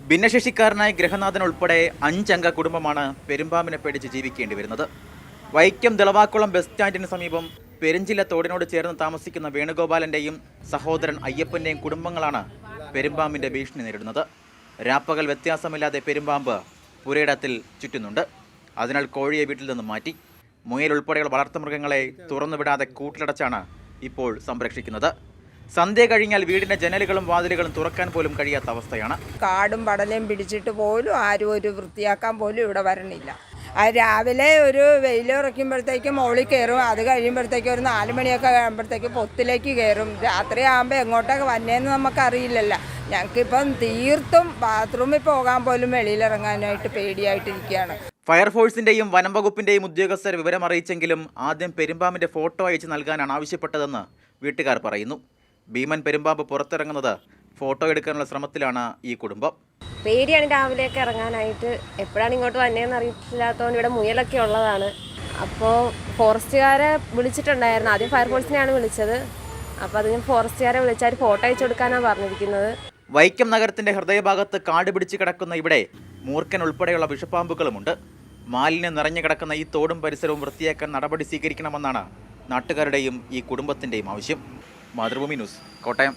ഭിന്നശേഷിക്കാരനായ ഗൃഹനാഥൻ ഉൾപ്പെടെ 5 അംഗ കുടുംബമാണ് പെരുമ്പാമ്പിനെ പേടിച്ച് ജീവിക്കേണ്ടി വരുന്നത്. വൈക്കം ദളവാക്കുളം ബസ് സ്റ്റാൻഡിന് സമീപം പെരിഞ്ചില തോടിനോട് ചേർന്ന് താമസിക്കുന്ന വേണുഗോപാലൻ്റെയും സഹോദരൻ അയ്യപ്പൻ്റെയും കുടുംബങ്ങളാണ് പെരുമ്പാമ്പിൻ്റെ ഭീഷണി നേരിടുന്നത്. രാപ്പകൽ വ്യത്യാസമില്ലാതെ പെരുമ്പാമ്പ് പുരയിടത്തിൽ ചുറ്റുന്നുണ്ട്. അതിനാൽ കോഴിയെ വീട്ടിൽ നിന്ന് മാറ്റി മുയൽ ഉൾപ്പെടെയുള്ള വളർത്തുമൃഗങ്ങളെ തുറന്നുവിടാതെ കൂട്ടിലടച്ചാണ് ഇപ്പോൾ സംരക്ഷിക്കുന്നത്. സന്ധ്യ കഴിഞ്ഞാൽ വീടിന്റെ ജനലുകളും വാതിലുകളും തുറക്കാൻ പോലും കഴിയാത്ത അവസ്ഥയാണ്. കാടും പടലയും പിടിച്ചിട്ട് പോലും ആരും ഒരു വൃത്തിയാക്കാൻ പോലും ഇവിടെ വരണില്ല. രാവിലെ ഒരു വെയിലിറക്കുമ്പോഴത്തേക്കും മുകളിൽ കയറും, അത് കഴിയുമ്പോഴത്തേക്കും ഒരു 4 മണിയൊക്കെ കഴിയുമ്പോഴത്തേക്ക് പൊത്തിലേക്ക് കയറും. രാത്രി ആകുമ്പോൾ എങ്ങോട്ടൊക്കെ വന്നേന്ന് നമുക്കറിയില്ലല്ലോ. ഞങ്ങൾക്കിപ്പം തീർത്തും ബാത്റൂമിൽ പോകാൻ പോലും വെളിയിലിറങ്ങാനായിട്ട് പേടിയായിട്ടിരിക്കുകയാണ്. ഫയർഫോഴ്സിന്റെയും വനം വകുപ്പിന്റെയും ഉദ്യോഗസ്ഥർ വിവരം അറിയിച്ചെങ്കിലും ആദ്യം പെരുമ്പാമ്പിന്റെ ഫോട്ടോ അയച്ച് നൽകാനാണ് ആവശ്യപ്പെട്ടതെന്ന് വീട്ടുകാർ പറയുന്നു. ഭീമൻ പെരുമ്പാമ്പ് പുറത്തിറങ്ങുന്നത് ഫോട്ടോ എടുക്കാനുള്ള ശ്രമത്തിലാണ് ഈ കുടുംബം. പേടിയാണ് രാവിലെയൊക്കെ ഇറങ്ങാനായിട്ട്. എപ്പോഴാണ് ഇങ്ങോട്ട് വന്നതെന്ന് അറിയില്ലാത്തതുകൊണ്ട് ഇവിടെ മുയലൊക്കെ ഉള്ളതാണ്. അപ്പോൾ ഫോറസ്റ്റുകാരെ വിളിച്ചിട്ടുണ്ടായിരുന്നു. ആദ്യം ഫയർഫോഴ്സിനെയാണ് വിളിച്ചത്. അപ്പോൾ അതിന് ഫോറസ്റ്റുകാരെ വിളിച്ചാൽ ഫോട്ടോ അയച്ചു കൊടുക്കാനാണ് പറഞ്ഞിരിക്കുന്നത്. വൈക്കം നഗരത്തിന്റെ ഹൃദയഭാഗത്ത് കാട് പിടിച്ച് കിടക്കുന്ന ഇവിടെ മൂർഖൻ ഉൾപ്പെടെയുള്ള വിഷപ്പാമ്പുകളുമുണ്ട്. മാലിന്യം നിറഞ്ഞു കിടക്കുന്ന ഈ തോടും പരിസരവും വൃത്തിയാക്കാൻ നടപടി സ്വീകരിക്കണമെന്നാണ് നാട്ടുകാരുടെയും ഈ കുടുംബത്തിൻ്റെയും ആവശ്യം. മാതൃഭൂമി ന്യൂസ്, കോട്ടയം.